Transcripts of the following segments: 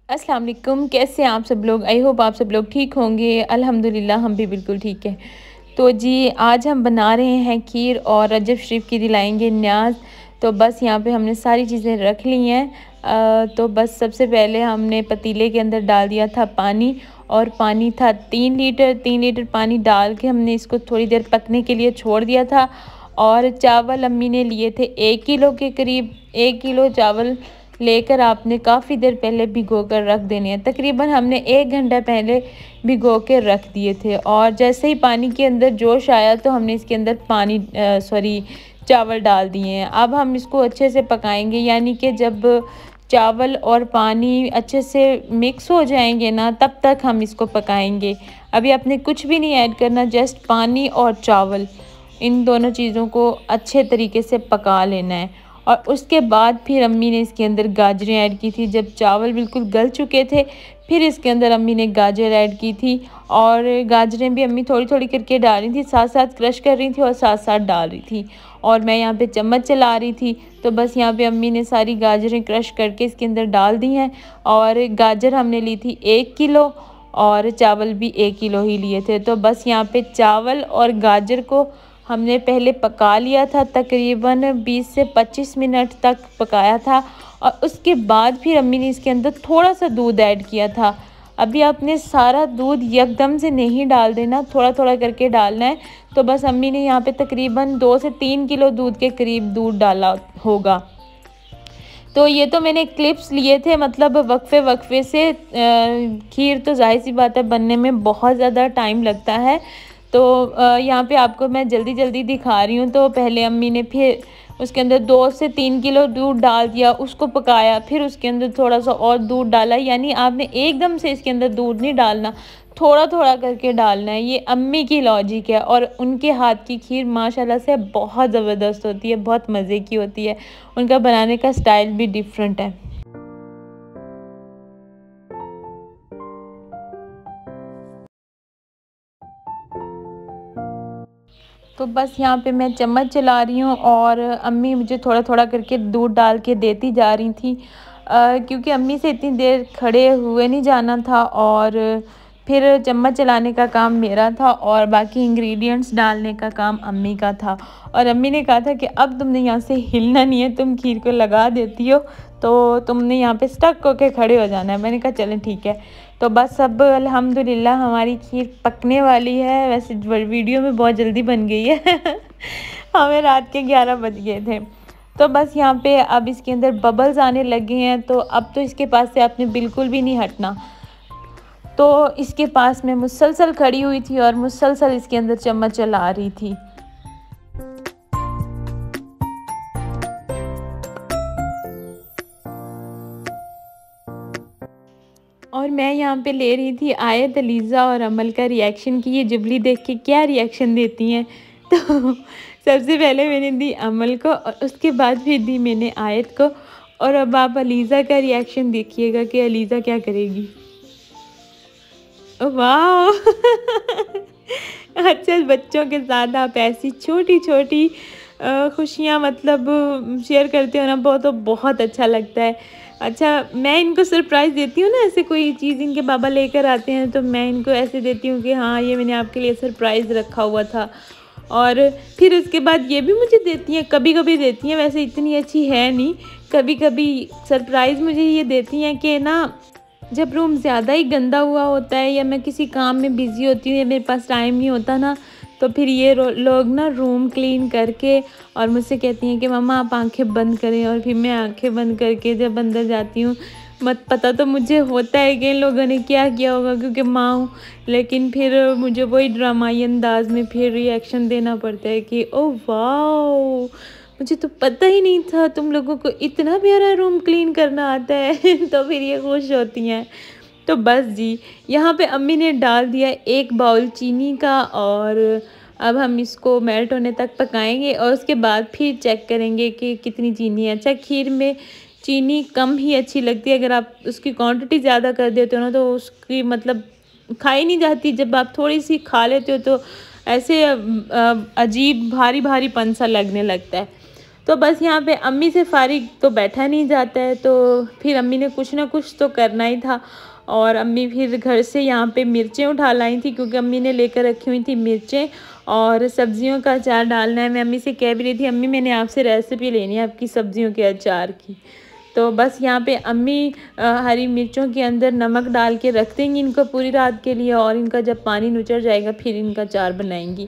अस्सलाम वालेकुम। कैसे हैं आप सब लोग? आई होप आप सब लोग ठीक होंगे। अल्हम्दुलिल्लाह हम भी बिल्कुल ठीक हैं। तो जी आज हम बना रहे हैं खीर और रजब शरीफ की दिलाएंगे न्याज। तो बस यहाँ पे हमने सारी चीज़ें रख ली हैं। तो बस सबसे पहले हमने पतीले के अंदर डाल दिया था पानी, और पानी था 3 लीटर। 3 लीटर पानी डाल के हमने इसको थोड़ी देर पकने के लिए छोड़ दिया था। और चावल अम्मी ने लिए थे 1 किलो के करीब। 1 किलो चावल लेकर आपने काफ़ी देर पहले भिगो कर रख देने हैं। तकरीबन हमने 1 घंटा पहले भिगो के रख दिए थे, और जैसे ही पानी के अंदर जोश आया तो हमने इसके अंदर चावल डाल दिए हैं। अब हम इसको अच्छे से पकाएंगे, यानी कि जब चावल और पानी अच्छे से मिक्स हो जाएंगे ना, तब तक हम इसको पकाएंगे। अभी आपने कुछ भी नहीं ऐड करना, जस्ट पानी और चावल, इन दोनों चीज़ों को अच्छे तरीके से पका लेना है। और उसके बाद फिर अम्मी ने इसके अंदर गाजरें ऐड की थी। जब चावल बिल्कुल गल चुके थे, फिर इसके अंदर अम्मी ने गाजर ऐड की थी, और गाजरें भी अम्मी थोड़ी थोड़ी करके डाल रही थी, साथ साथ क्रश कर रही थी और साथ साथ डाल रही थी, और मैं यहाँ पे चम्मच चला रही थी। तो बस यहाँ पे अम्मी ने सारी गाजरें क्रश करके इसके अंदर डाल दी हैं। और गाजर हमने ली थी 1 किलो, और चावल भी 1 किलो ही लिए थे। तो बस यहाँ पे चावल और गाजर को हमने पहले पका लिया था, तकरीबन 20 से 25 मिनट तक पकाया था। और उसके बाद फिर अम्मी ने इसके अंदर थोड़ा सा दूध ऐड किया था। अभी आपने सारा दूध एकदम से नहीं डाल देना, थोड़ा थोड़ा करके डालना है। तो बस अम्मी ने यहाँ पे तकरीबन 2 से 3 किलो दूध के करीब दूध डाला होगा। तो ये तो मैंने क्लिप्स लिए थे, मतलब वक्फे वक्फे से। खीर तो जाहिर सी बात है बनने में बहुत ज़्यादा टाइम लगता है। तो यहाँ पे आपको मैं जल्दी जल्दी दिखा रही हूँ। तो पहले अम्मी ने फिर उसके अंदर 2 से 3 किलो दूध डाल दिया, उसको पकाया, फिर उसके अंदर थोड़ा सा और दूध डाला। यानी आपने एकदम से इसके अंदर दूध नहीं डालना, थोड़ा थोड़ा करके डालना है। ये अम्मी की लॉजिक है, और उनके हाथ की खीर माशाल्लाह से बहुत ज़बरदस्त होती है, बहुत मज़े की होती है। उनका बनाने का स्टाइल भी डिफरेंट है। तो बस यहाँ पे मैं चम्मच चला रही हूँ, और अम्मी मुझे थोड़ा थोड़ा करके दूध डाल के देती जा रही थी, क्योंकि अम्मी से इतनी देर खड़े हुए नहीं जाना था। और फिर चम्मच चलाने का काम मेरा था, और बाकी इंग्रेडिएंट्स डालने का काम अम्मी का था। और अम्मी ने कहा था कि अब तुमने यहाँ से हिलना नहीं है, तुम खीर को लगा देती हो तो तुमने यहाँ पे स्टक होके खड़े हो जाना है। मैंने कहा चलें ठीक है। तो बस अब अल्हम्दुलिल्लाह हमारी खीर पकने वाली है। वैसे वीडियो में बहुत जल्दी बन गई है हमें रात के 11 बज गए थे। तो बस यहाँ पे अब इसके अंदर बबल्स आने लगे हैं, तो अब तो इसके पास से आपने बिल्कुल भी नहीं हटना। तो इसके पास मैं मुसलसल खड़ी हुई थी और मुसलसल इसके अंदर चम्मच चला रही थी। और मैं यहाँ पे ले रही थी आयत, अलीज़ा और अमल का रिएक्शन कि ये जुबली देख के क्या रिएक्शन देती हैं। तो सबसे पहले मैंने दी अमल को, और उसके बाद फिर दी मैंने आयत को। और अब आप अलीज़ा का रिएक्शन देखिएगा कि अलीज़ा क्या करेगी। वाह अच्छा, बच्चों के साथ आप ऐसी छोटी छोटी खुशियाँ मतलब शेयर करते हो ना, बहुत अच्छा लगता है। अच्छा, मैं इनको सरप्राइज़ देती हूँ ना, ऐसे कोई चीज़ इनके बाबा लेकर आते हैं तो मैं इनको ऐसे देती हूँ कि हाँ ये मैंने आपके लिए सरप्राइज़ रखा हुआ था। और फिर उसके बाद ये भी मुझे देती हैं, कभी कभी देती हैं, वैसे इतनी अच्छी है नहीं। कभी कभी सरप्राइज़ मुझे ये देती हैं कि ना, जब रूम ज़्यादा ही गंदा हुआ होता है, या मैं किसी काम में बिज़ी होती हूँ, या मेरे पास टाइम नहीं होता ना, तो फिर ये लोग ना रूम क्लीन करके और मुझसे कहती हैं कि मम्मा आप आंखें बंद करें। और फिर मैं आंखें बंद करके जब अंदर जाती हूँ, मत पता तो मुझे होता है कि इन लोगों ने क्या किया होगा, क्योंकि माँ हूँ, लेकिन फिर मुझे वही ड्रामाई अंदाज में फिर रिएक्शन देना पड़ता है कि ओह वाओ, मुझे तो पता ही नहीं था तुम लोगों को इतना प्यारा रूम क्लीन करना आता है तो फिर ये खुश होती हैं। तो बस जी, यहाँ पे अम्मी ने डाल दिया 1 बाउल चीनी का, और अब हम इसको मेल्ट होने तक पकाएंगे, और उसके बाद फिर चेक करेंगे कि कितनी चीनी है। अच्छा, खीर में चीनी कम ही अच्छी लगती है। अगर आप उसकी क्वांटिटी ज़्यादा कर देते हो ना, तो उसकी मतलब खाई नहीं जाती। जब आप थोड़ी सी खा लेते हो तो ऐसे अजीब भारी भारीपन सा लगने लगता है। तो बस यहाँ पे अम्मी से फारिग तो बैठा नहीं जाता है, तो फिर अम्मी ने कुछ ना कुछ तो करना ही था। और अम्मी फिर घर से यहाँ पे मिर्चें उठा लाई थी, क्योंकि अम्मी ने लेकर रखी हुई थी मिर्चें और सब्जियों का अचार डालना है। मैं अम्मी से कह भी रही थी, अम्मी मैंने आपसे रेसिपी लेनी है आपकी सब्जियों के अचार की। तो बस यहाँ पे अम्मी हरी मिर्चों के अंदर नमक डाल के रख देंगी इनको पूरी रात के लिए, और इनका जब पानी नुचड़ जाएगा फिर इनका अचार बनाएंगी।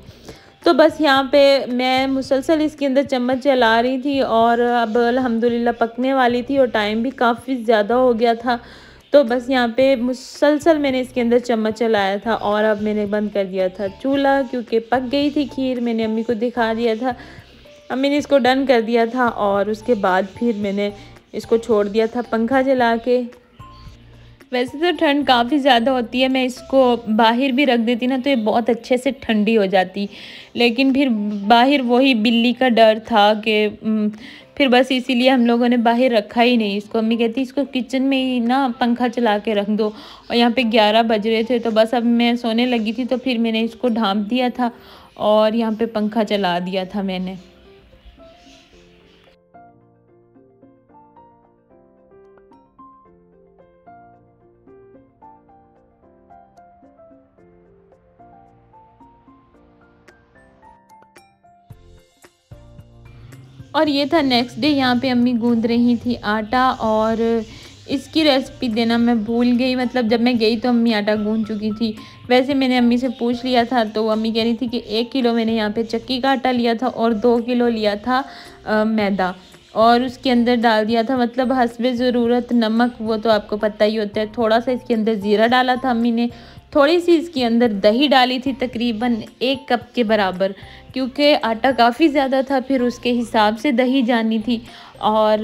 तो बस यहाँ पे मैं मुसलसल इसके अंदर चम्मच चला रही थी, और अब अल्हम्दुलिल्लाह पकने वाली थी और टाइम भी काफ़ी ज़्यादा हो गया था। तो बस यहाँ पे मुसलसल मैंने इसके अंदर चम्मच चलाया था, और अब मैंने बंद कर दिया था चूल्हा, क्योंकि पक गई थी खीर। मैंने अम्मी को दिखा दिया था, अम्मी ने इसको डन कर दिया था, और उसके बाद फिर मैंने इसको छोड़ दिया था पंखा चला के। वैसे तो ठंड काफ़ी ज़्यादा होती है, मैं इसको बाहर भी रख देती ना तो ये बहुत अच्छे से ठंडी हो जाती, लेकिन फिर बाहर वही बिल्ली का डर था कि फिर बस इसीलिए हम लोगों ने बाहर रखा ही नहीं इसको। अम्मी कहती इसको किचन में ही ना पंखा चला के रख दो, और यहाँ पे 11 बज रहे थे, तो बस अब मैं सोने लगी थी, तो फिर मैंने इसको ढाँप दिया था और यहाँ पे पंखा चला दिया था मैंने। और ये था नेक्स्ट डे। यहाँ पे अम्मी गूंद रही थी आटा, और इसकी रेसिपी देना मैं भूल गई, मतलब जब मैं गई तो अम्मी आटा गूंद चुकी थी। वैसे मैंने अम्मी से पूछ लिया था, तो अम्मी कह रही थी कि 1 किलो मैंने यहाँ पे चक्की का आटा लिया था और 2 किलो लिया था मैदा, और उसके अंदर डाल दिया था मतलब हस्बे ज़रूरत नमक, वो तो आपको पता ही होता है। थोड़ा सा इसके अंदर ज़ीरा डाला था अम्मी ने, थोड़ी सी इसके अंदर दही डाली थी तकरीबन 1 कप के बराबर, क्योंकि आटा काफ़ी ज़्यादा था, फिर उसके हिसाब से दही जानी थी। और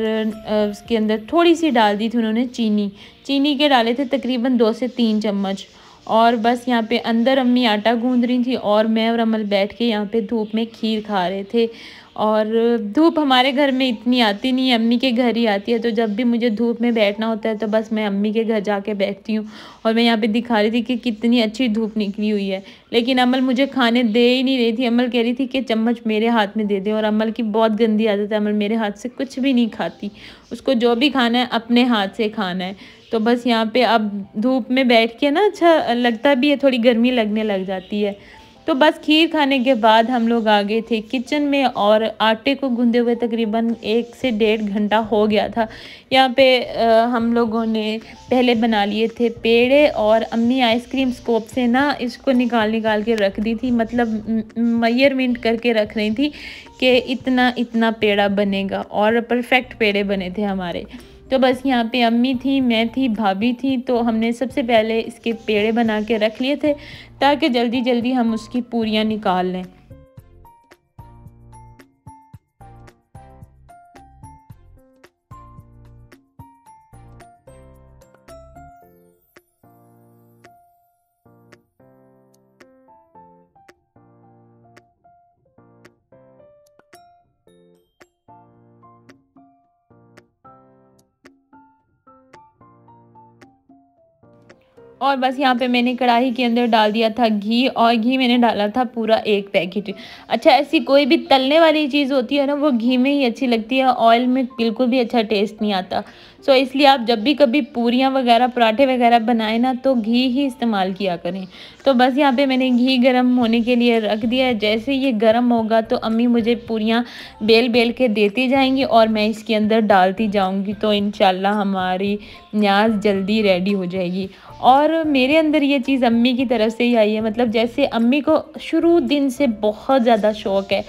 उसके अंदर थोड़ी सी डाल दी थी उन्होंने चीनी के डाले थे तकरीबन 2 से 3 चम्मच। और बस यहाँ पे अंदर अम्मी आटा गूंद रही थी, और मैं और अमल बैठ के यहाँ पे धूप में खीर खा रहे थे। और धूप हमारे घर में इतनी आती नहीं है, अम्मी के घर ही आती है, तो जब भी मुझे धूप में बैठना होता है तो बस मैं अम्मी के घर जाके बैठती हूँ। और मैं यहाँ पे दिखा रही थी कि कितनी अच्छी धूप निकली हुई है, लेकिन अमल मुझे खाने दे ही नहीं रही थी। अमल कह रही थी कि चम्मच मेरे हाथ में दे दे, और अमल की बहुत गंदी आदत है, अमल मेरे हाथ से कुछ भी नहीं खाती, उसको जो भी खाना है अपने हाथ से खाना है। तो बस यहाँ पे अब धूप में बैठ के ना अच्छा लगता भी है, थोड़ी गर्मी लगने लग जाती है। तो बस खीर खाने के बाद हम लोग आ गए थे किचन में, और आटे को गूंदे हुए तकरीबन 1 से 1.5 घंटा हो गया था। यहाँ पे हम लोगों ने पहले बना लिए थे पेड़े, और अम्मी आइसक्रीम स्कोप से ना इसको निकाल के रख दी थी, मतलब मेजरमेंट करके रख रही थी कि इतना इतना पेड़ा बनेगा, और परफेक्ट पेड़े बने थे हमारे। तो बस यहाँ पे अम्मी थी, मैं थी, भाभी थी, तो हमने सबसे पहले इसके पेड़े बना के रख लिए थे ताकि जल्दी जल्दी हम उसकी पूरियाँ निकाल लें। और बस यहाँ पे मैंने कढ़ाई के अंदर डाल दिया था घी, और घी मैंने डाला था पूरा 1 पैकेट। अच्छा, ऐसी कोई भी तलने वाली चीज़ होती है ना, वो घी में ही अच्छी लगती है, ऑयल में बिल्कुल भी अच्छा टेस्ट नहीं आता। सो इसलिए आप जब भी कभी पूरियाँ वगैरह पराठे वगैरह बनाए ना, तो घी ही इस्तेमाल किया करें। तो बस यहाँ पे मैंने घी गर्म होने के लिए रख दिया है। जैसे ये गर्म होगा तो अम्मी मुझे पूरियाँ बेल बेल के देती जाएंगी, और मैं इसके अंदर डालती जाऊँगी, तो इंशाल्लाह हमारी न्याज़ जल्दी रेडी हो जाएगी। और मेरे अंदर ये चीज़ अम्मी की तरफ से ही आई है, मतलब जैसे अम्मी को शुरू दिन से बहुत ज़्यादा शौक़ है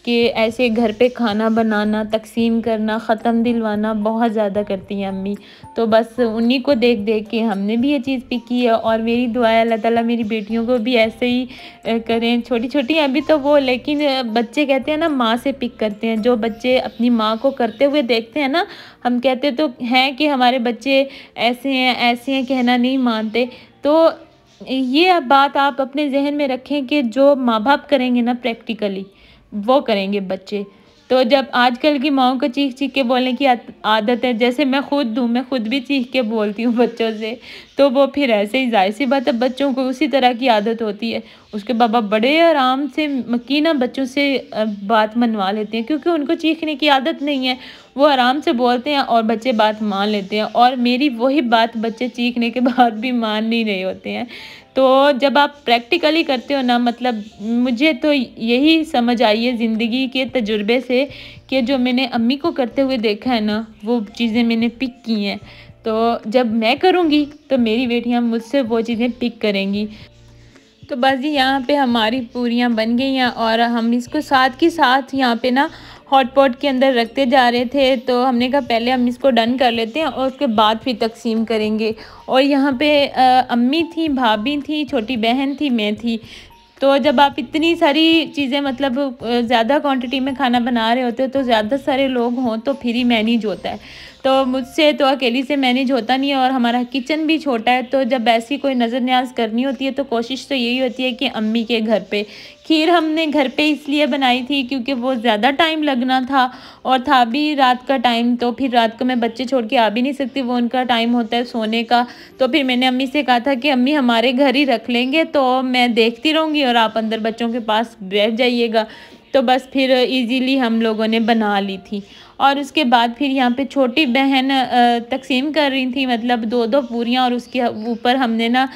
कि ऐसे घर पे खाना बनाना, तकसीम करना, ख़त्म दिलवाना बहुत ज़्यादा करती हैं अम्मी। तो बस उन्हीं को देख देख के हमने भी ये चीज़ सीखी है, और मेरी दुआ है अल्लाह ताला मेरी बेटियों को भी ऐसे ही करें। छोटी छोटी अभी तो वो, लेकिन बच्चे कहते हैं ना माँ से पिक करते हैं। जो बच्चे अपनी माँ को करते हुए देखते हैं ना, हम कहते तो हैं कि हमारे बच्चे ऐसे हैं कहना नहीं मानते। तो ये बात आप अपने जहन में रखें कि जो माँ बाप करेंगे ना प्रैक्टिकली, वो करेंगे बच्चे। तो जब आजकल की माओं को चीख चीख के बोलने की आदत है, जैसे मैं खुद भी चीख के बोलती हूँ बच्चों से, तो वो फिर ऐसे ही जाहिर सी बात है बच्चों को उसी तरह की आदत होती है। उसके पापा बड़े आराम से मकीना बच्चों से बात मनवा लेते हैं, क्योंकि उनको चीखने की आदत नहीं है। वो आराम से बोलते हैं और बच्चे बात मान लेते हैं, और मेरी वही बात बच्चे चीखने के बाद भी मान नहीं रहे होते हैं। तो जब आप प्रैक्टिकली करते हो ना, मतलब मुझे तो यही समझ आई है ज़िंदगी के तजुर्बे से कि जो मैंने अम्मी को करते हुए देखा है ना, वो चीज़ें मैंने पिक की हैं। तो जब मैं करूँगी तो मेरी बेटियाँ मुझसे वो चीज़ें पिक करेंगी। तो बस जी यहाँ पे हमारी पूरियाँ बन गई हैं, और हम इसको साथ के साथ यहाँ पे ना हॉट पॉट के अंदर रखते जा रहे थे। तो हमने कहा पहले हम इसको डन कर लेते हैं और उसके बाद फिर तकसीम करेंगे। और यहाँ पे अम्मी थी, भाभी थी, छोटी बहन थी, मैं थी। तो जब आप इतनी सारी चीज़ें मतलब ज़्यादा क्वांटिटी में खाना बना रहे होते हो, तो ज़्यादा सारे लोग हों तो फिर ही मैनेज होता है। तो मुझसे तो अकेली से मैनेज होता नहीं है, और हमारा किचन भी छोटा है। तो जब ऐसी कोई नज़र न्याज करनी होती है तो कोशिश तो यही होती है कि अम्मी के घर पे। खीर हमने घर पे इसलिए बनाई थी क्योंकि वो ज़्यादा टाइम लगना था, और था भी रात का टाइम। तो फिर रात को मैं बच्चे छोड़ के आ भी नहीं सकती, वो उनका टाइम होता है सोने का। तो फिर मैंने अम्मी से कहा था कि अम्मी हमारे घर ही रख लेंगे, तो मैं देखती रहूँगी और आप अंदर बच्चों के पास बैठ जाइएगा। तो बस फिर इजीली हम लोगों ने बना ली थी। और उसके बाद फिर यहाँ पे छोटी बहन तकसीम कर रही थी, मतलब 2-2 पूरियाँ, और उसके ऊपर हमने ना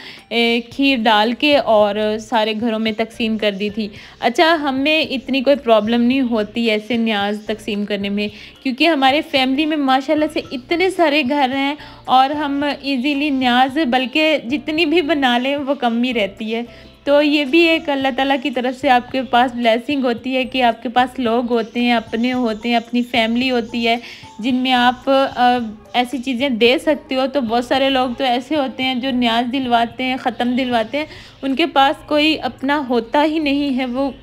खीर डाल के और सारे घरों में तकसीम कर दी थी। अच्छा, हमें इतनी कोई प्रॉब्लम नहीं होती ऐसे न्याज़ तकसीम करने में, क्योंकि हमारे फैमिली में माशाल्लाह से इतने सारे घर हैं, और हम इजीली न्याज़ बल्कि जितनी भी बना लें वो कम ही रहती है। तो ये भी एक अल्लाह ताला की तरफ से आपके पास ब्लेसिंग होती है कि आपके पास लोग होते हैं, अपने होते हैं, अपनी फैमिली होती है, जिनमें आप ऐसी चीज़ें दे सकते हो। तो बहुत सारे लोग तो ऐसे होते हैं जो न्याज दिलवाते हैं, ख़त्म दिलवाते हैं, उनके पास कोई अपना होता ही नहीं है, वो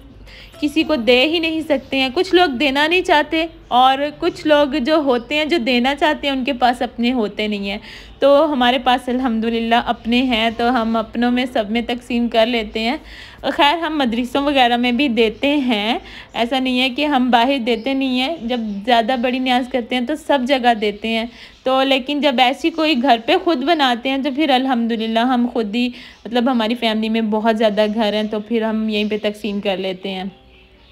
किसी को दे ही नहीं सकते हैं। कुछ लोग देना नहीं चाहते, और कुछ लोग जो होते हैं जो देना चाहते हैं उनके पास अपने होते नहीं हैं। तो हमारे पास अल्हम्दुलिल्लाह अपने हैं, तो हम अपनों में सब में तकसीम कर लेते हैं। खैर हम मदरसों वगैरह में भी देते हैं, ऐसा नहीं है कि हम बाहर देते नहीं हैं। जब ज़्यादा बड़ी न्याज़ करते हैं तो सब जगह देते हैं। तो लेकिन जब ऐसी कोई घर पे ख़ुद बनाते हैं तो फिर अल्हम्दुलिल्लाह हम खुद ही, मतलब हमारी फैमिली में बहुत ज़्यादा घर हैं, तो फिर हम यहीं पे तकसीम कर लेते हैं।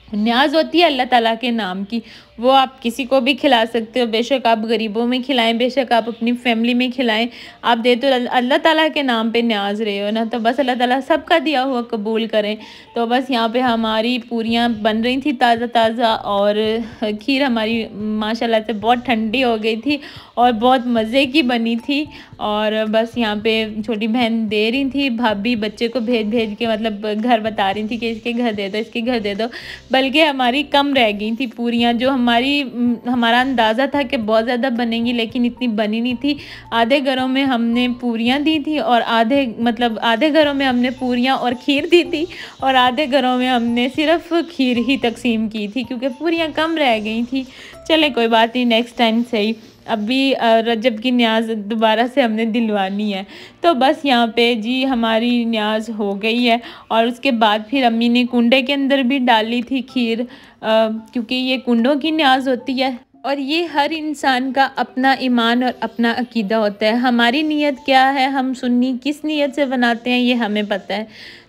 न्याज़ होती है अल्लाह ताला के नाम की, वो आप किसी को भी खिला सकते हो। बेशक आप गरीबों में खिलाएं, बेशक आप अपनी फैमिली में खिलाएं, आप दे तो अल्लाह ताला के नाम पे न्याज़ रहे हो ना। तो बस अल्लाह ताला सबका दिया हुआ कबूल करें। तो बस यहाँ पे हमारी पूरियाँ बन रही थी ताज़ा ताज़ा, और खीर हमारी माशाल्लाह से बहुत ठंडी हो गई थी और बहुत मज़े की बनी थी। और बस यहाँ पे छोटी बहन दे रही थी, भाभी बच्चे को भेज भेज के मतलब घर बता रही थी कि इसके घर दे दो, इसके घर दे दो। बल्कि हमारी कम रह गई थी पूरियाँ, जो हमारा अंदाज़ा था कि बहुत ज़्यादा बनेंगी, लेकिन इतनी बनी नहीं थी। आधे घरों में हमने पूरियाँ दी थी, और आधे घरों में हमने पूरियाँ और खीर दी थी, और आधे घरों में हमने सिर्फ खीर ही तकसीम की थी, क्योंकि पूरियाँ कम रह गई थी। चले कोई बात नहीं, नेक्स्ट टाइम सही। अभी रजब की न्याज़ दोबारा से हमने दिलवानी है। तो बस यहाँ पे जी हमारी न्याज़ हो गई है, और उसके बाद फिर अम्मी ने कुंडे के अंदर भी डाली थी खीर, क्योंकि ये कुंडों की न्याज़ होती है, और ये हर इंसान का अपना ईमान और अपना अकीदा होता है। हमारी नीयत क्या है, हम सुन्नी किस नीयत से बनाते हैं, ये हमें पता है।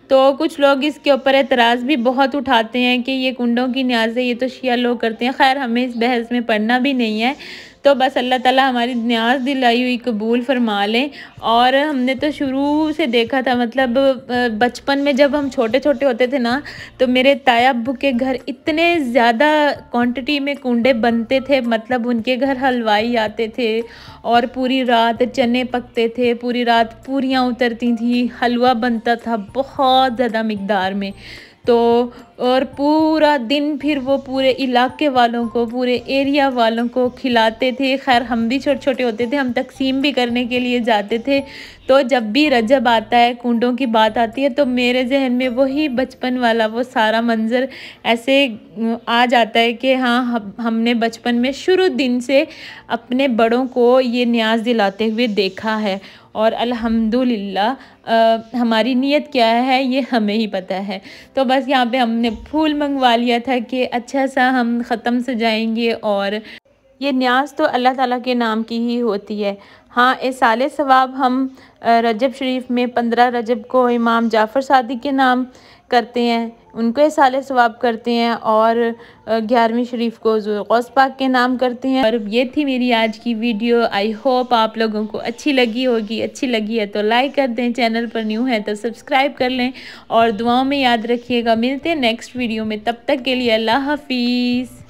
तो कुछ लोग इसके ऊपर एतराज़ भी बहुत उठाते हैं कि ये कुंडों की न्याज़ है, ये तो शिया लोग करते हैं। खैर हमें इस बहस में पढ़ना भी नहीं है। तो बस अल्लाह ताला हमारी न्याज़ दिलाई हुई कबूल फरमा लें। और हमने तो शुरू से देखा था, मतलब बचपन में जब हम छोटे छोटे होते थे ना, तो मेरे ताया अब्बू के घर इतने ज़्यादा क्वांटिटी में कुंडे बनते थे, मतलब उनके घर हलवाई आते थे, और पूरी रात चने पकते थे, पूरी रात पूरियाँ उतरती थी, हलवा बनता था बहुत ज़्यादा मिक़दार में। तो और पूरा दिन फिर वो पूरे इलाके वालों को, पूरे एरिया वालों को खिलाते थे। खैर हम भी छोटे छोटे होते थे, हम तकसीम भी करने के लिए जाते थे। तो जब भी रजब आता है, कुंडों की बात आती है, तो मेरे जहन में वही बचपन वाला वो सारा मंज़र ऐसे आ जाता है कि हाँ, हमने बचपन में शुरू दिन से अपने बड़ों को ये न्याज़ दिलाते हुए देखा है। और अल्हम्दुलिल्लाह हमारी नीयत क्या है ये हमें ही पता है। तो बस यहाँ पे हमने फूल मंगवा लिया था कि अच्छा सा हम ख़त्म सजाएंगे, और ये न्याज तो अल्लाह ताला के नाम की ही होती है। हाँ, साले सवाब हम रजब शरीफ में 15 रजब को इमाम जाफ़र सादिक के नाम करते हैं, उनको साले सवाब करते हैं, और 11वीं शरीफ को ग़ौस पाक के नाम करते हैं। और ये थी मेरी आज की वीडियो। आई होप आप लोगों को अच्छी लगी होगी। अच्छी लगी है तो लाइक कर दें, चैनल पर न्यू है तो सब्सक्राइब कर लें और दुआओं में याद रखिएगा। मिलते हैं नेक्स्ट वीडियो में, तब तक के लिए अल्लाह हाफिज़।